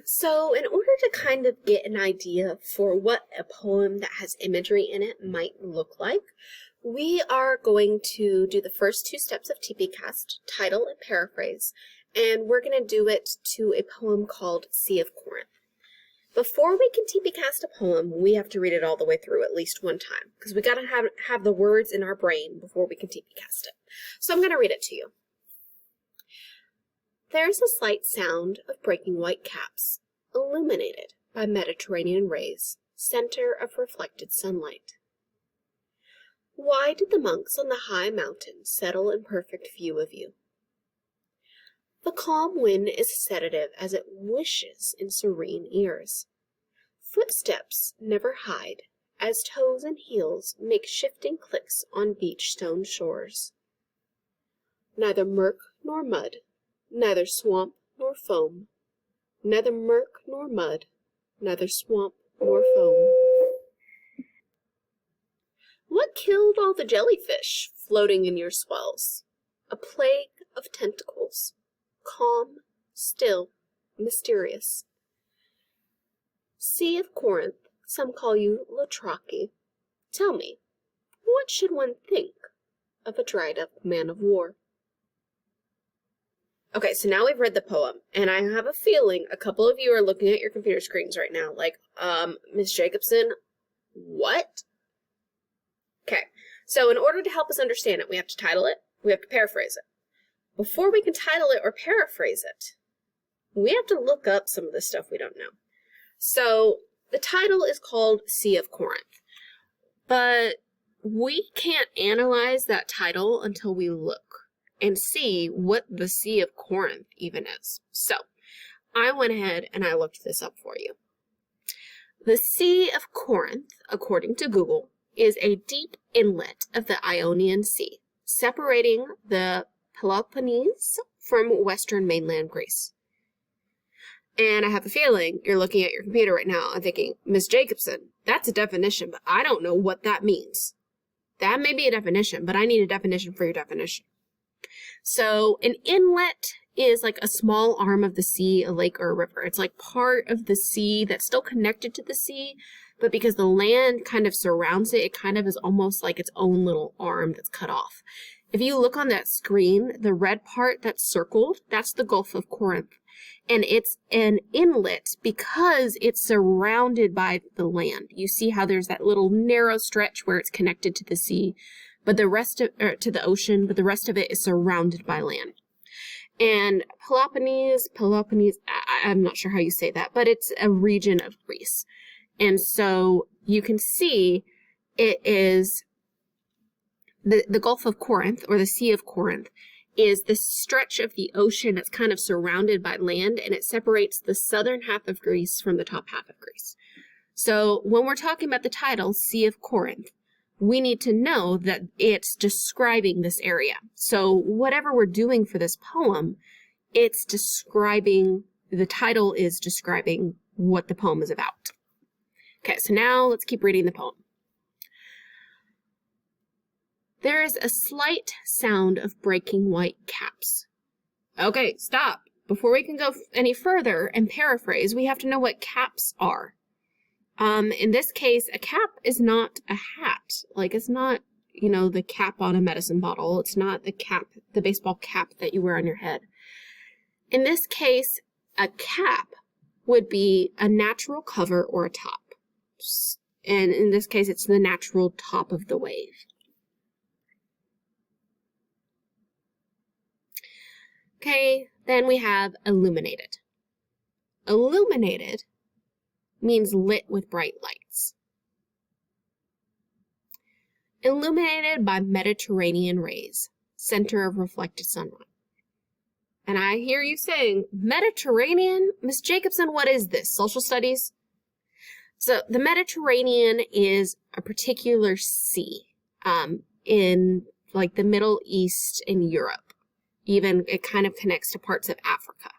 So in order to kind of get an idea for what a poem that has imagery in it might look like, we are going to do the first two steps of TPCASST, title and paraphrase, and we're going to do it to a poem called Sea of Corinth. Before we can TPCASST a poem, we have to read it all the way through at least one time, because we got to have the words in our brain before we can TPCASST it. So I'm going to read it to you. There's a slight sound of breaking white caps, illuminated by Mediterranean rays, center of reflected sunlight. Why did the monks on the high mountain settle in perfect view of you? The calm wind is sedative as it wishes in serene ears. Footsteps never hide, as toes and heels make shifting clicks on beach stone shores. Neither murk nor mud, neither swamp nor foam, neither murk nor mud, neither swamp nor foam. What killed all the jellyfish floating in your swells? A plague of tentacles, calm, still, mysterious. Sea of Corinth, some call you Latraki. Tell me, what should one think of a dried-up man of war? Okay, so now we've read the poem, and I have a feeling a couple of you are looking at your computer screens right now, like, Ms. Jacobson, what? Okay, so in order to help us understand it, we have to title it, we have to paraphrase it. Before we can title it or paraphrase it, we have to look up some of the stuff we don't know. So the title is called Sea of Corinth, but we can't analyze that title until we look and see what the Sea of Corinth even is. So I went ahead and I looked this up for you. The Sea of Corinth, according to Google, is a deep inlet of the Ionian Sea, separating the Peloponnese from western mainland Greece. And I have a feeling you're looking at your computer right now and thinking, Ms. Jacobson, that's a definition, but I don't know what that means. That may be a definition, but I need a definition for your definition. So an inlet is like a small arm of the sea, a lake or a river. It's like part of the sea that's still connected to the sea, but because the land kind of surrounds it, it kind of is almost like its own little arm that's cut off. If you look on that screen, the red part that's circled, that's the Gulf of Corinth. And it's an inlet because it's surrounded by the land. You see how there's that little narrow stretch where it's connected to the sea, but the rest of, to the ocean, but the rest of it is surrounded by land. And Peloponnese, I'm not sure how you say that, but it's a region of Greece. And so you can see it is the Gulf of Corinth, or the Sea of Corinth, is this stretch of the ocean that's kind of surrounded by land, and it separates the southern half of Greece from the top half of Greece. So when we're talking about the title, Sea of Corinth, we need to know that it's describing this area. So whatever we're doing for this poem, it's describing, the title is describing what the poem is about. Okay, so now let's keep reading the poem. There is a slight sound of breaking white caps. Okay, stop. Before we can go any further and paraphrase, we have to know what caps are. In this case, a cap is not a hat. Like, it's not, you know, the cap on a medicine bottle. It's not the cap, the baseball cap that you wear on your head. In this case, a cap would be a natural cover or a top. And in this case, it's the natural top of the wave. Okay, then we have illuminated. Illuminated means lit with bright lights. Illuminated by Mediterranean rays, center of reflected sunlight. And I hear you saying, Mediterranean? Miss Jacobson, what is this? Social studies? So the Mediterranean is a particular sea in like the Middle East and Europe. Even it kind of connects to parts of Africa.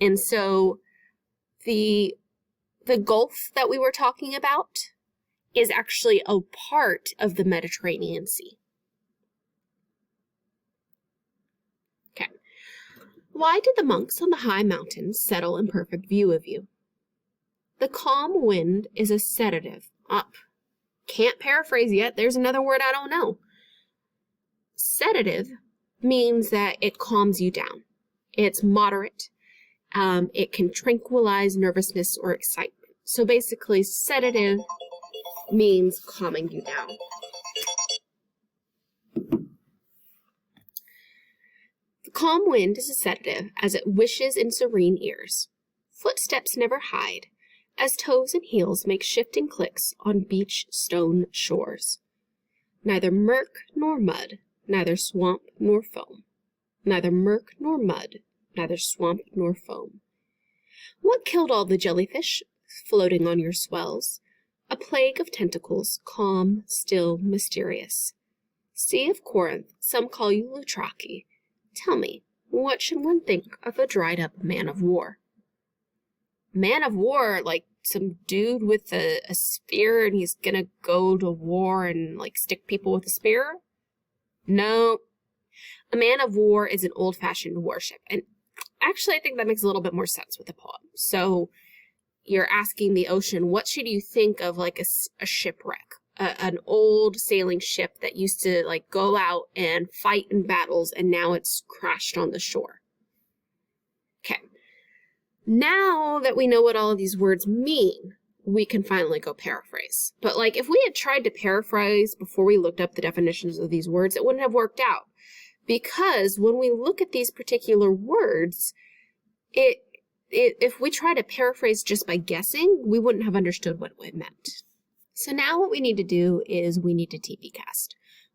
And so the Gulf that we were talking about is actually a part of the Mediterranean Sea. Okay. Why did the monks on the high mountains settle in perfect view of you? The calm wind is a sedative. Can't paraphrase yet. There's another word I don't know. Sedative means that it calms you down. It's moderate. It can tranquilize nervousness or excitement. So basically, sedative means calming you down. The calm wind is a sedative as it wishes in serene ears. Footsteps never hide, as toes and heels make shifting clicks on beach stone shores. Neither murk nor mud, neither swamp nor foam. Neither murk nor mud, neither swamp nor foam. What killed all the jellyfish floating on your swells? A plague of tentacles, calm, still, mysterious. Sea of Corinth, some call you Loutraki. Tell me, what should one think of a dried-up man of war? Man of war, like some dude with a spear and he's gonna go to war and like stick people with a spear? No. A man of war is an old-fashioned warship. And actually, I think that makes a little bit more sense with the poem. So you're asking the ocean, what should you think of like a shipwreck? An old sailing ship that used to like go out and fight in battles and now it's crashed on the shore. Okay. Now that we know what all of these words mean, we can finally go paraphrase. But like if we had tried to paraphrase before we looked up the definitions of these words, it wouldn't have worked out. Because when we look at these particular words, if we try to paraphrase just by guessing, we wouldn't have understood what it meant. So now what we need to do is we need to TPCAST.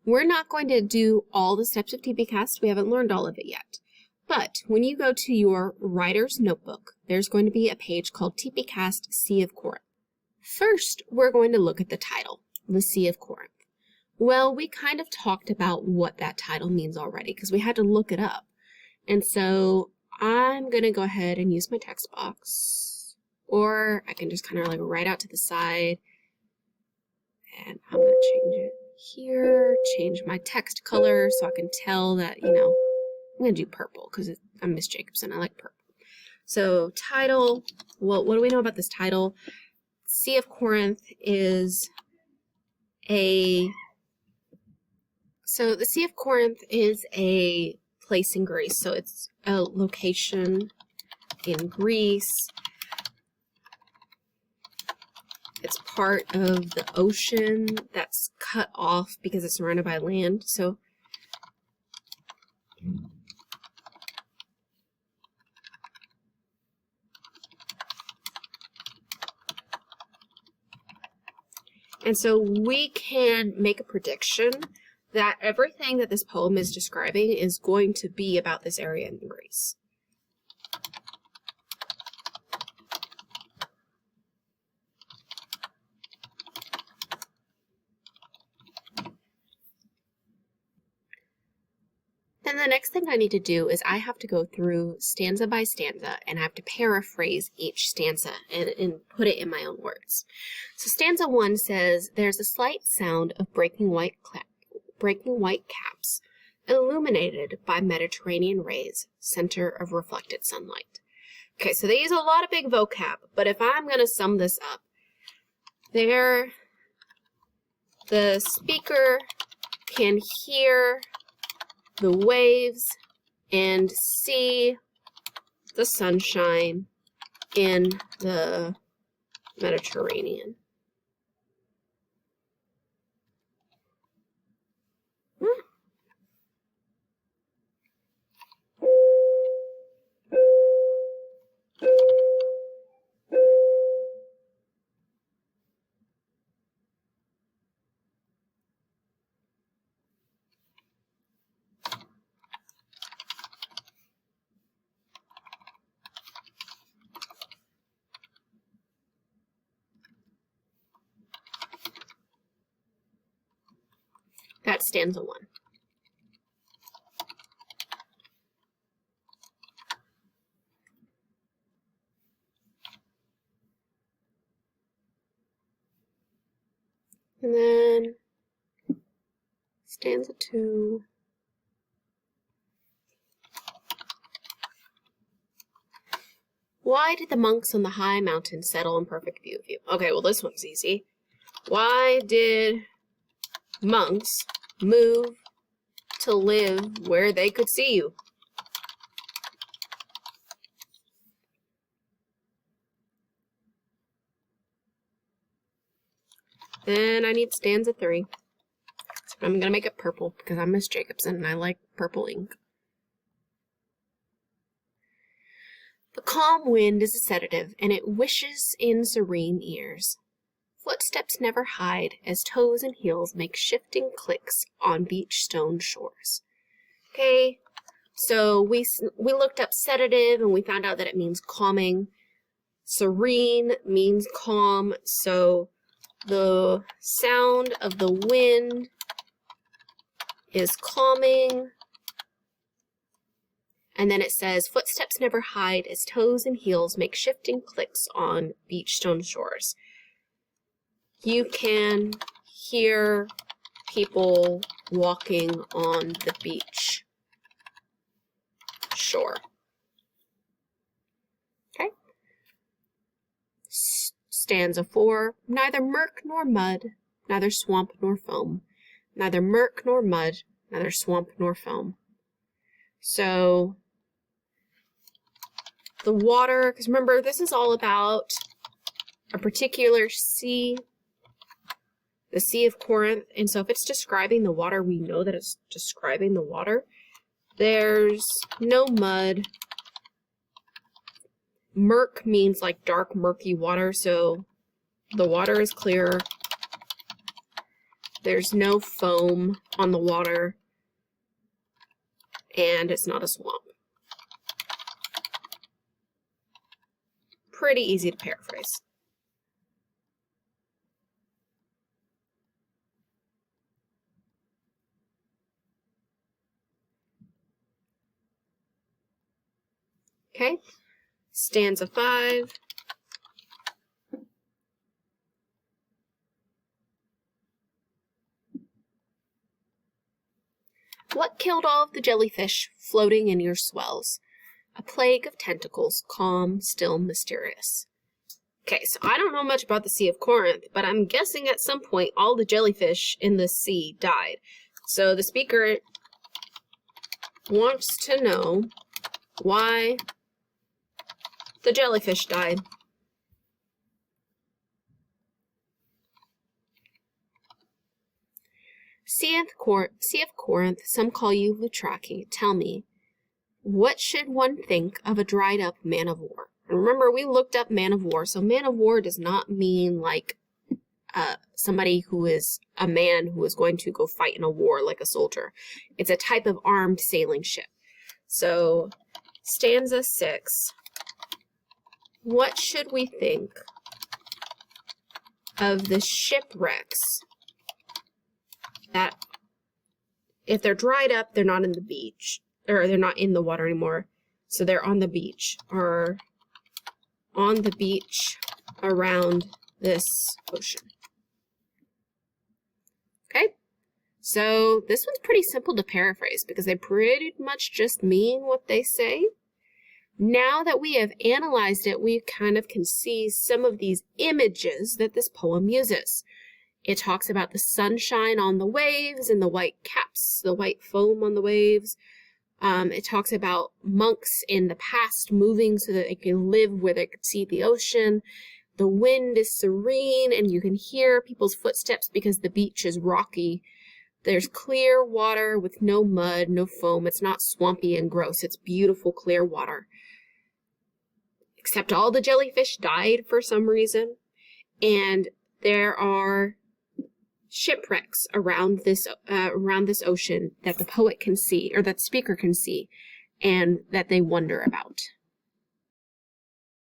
We're not going to do all the steps of TPCAST. We haven't learned all of it yet. But when you go to your writer's notebook, there's going to be a page called TPCASST Sea of Corinth. First, we're going to look at the title, the Sea of Corinth. Well, we kind of talked about what that title means already because we had to look it up. And so I'm going to go ahead and use my text box, or I can just kind of like write out to the side. And I'm going to change it here, change my text color so I can tell that, I'm going to do purple because I'm Miss Jacobson. I like purple. So title, well, what do we know about this title? Sea of Corinth is so the Sea of Corinth is a place in Greece. So it's a location in Greece. It's part of the ocean that's cut off because it's surrounded by land. So we can make a prediction that everything that this poem is describing is going to be about this area in Greece. Then the next thing I need to do is I have to go through stanza by stanza and I have to paraphrase each stanza and put it in my own words. So stanza 1 says, there's a slight sound of breaking white caps, illuminated by Mediterranean rays, center of reflected sunlight. Okay, so they use a lot of big vocab, but if I'm going to sum this up, the speaker can hear the waves and see the sunshine in the Mediterranean. That's stanza 1. And then stanza 2. Why did the monks on the high mountain settle in perfect view of you? Okay, well, this one's easy. Why did monks move to live where they could see you? Then I need stanza 3. So I'm going to make it purple because I'm Miss Jacobson and I like purple ink. The calm wind is a sedative, and it wishes in serene ears. Footsteps never hide, as toes and heels make shifting clicks on beach stone shores. Okay, so we looked up sedative, and we found out that it means calming. Serene means calm, so the sound of the wind is calming. And then it says, footsteps never hide as toes and heels make shifting clicks on beach stone shores. You can hear people walking on the beach shore. Okay. Stanza 4, neither murk nor mud, neither swamp nor foam. Neither murk nor mud, neither swamp nor foam. So the water, because remember, this is all about a particular sea, the Sea of Corinth. And so if it's describing the water, we know that it's describing the water. There's no mud. Murk means like dark, murky water, so the water is clear. There's no foam on the water, and it's not a swamp. Pretty easy to paraphrase. Okay, stanza 5. What killed all of the jellyfish floating in your swells? A plague of tentacles, calm, still mysterious. Okay, so I don't know much about the Sea of Corinth, but I'm guessing at some point all the jellyfish in the sea died. So the speaker wants to know why the jellyfish died. Sea of Corinth, some call you Lutraki. Tell me, what should one think of a dried up man of war? And remember, we looked up man of war, so man of war does not mean like somebody who is a man who is going to go fight in a war like a soldier. It's a type of armed sailing ship. So, stanza 6. What should we think of the shipwrecks that, if they're dried up, they're not in the beach, or they're not in the water anymore, so they're on the beach, or on the beach around this ocean. Okay, so this one's pretty simple to paraphrase because they pretty much just mean what they say. Now that we have analyzed it, we kind of can see some of these images that this poem uses. It talks about the sunshine on the waves and the white caps, the white foam on the waves. It talks about monks in the past moving so that they can live where they could see the ocean. The wind is serene and you can hear people's footsteps because the beach is rocky. There's clear water with no mud, no foam. It's not swampy and gross. It's beautiful, clear water. Except all the jellyfish died for some reason. And there are shipwrecks around this ocean that the poet can see, or that the speaker can see, and that they wonder about.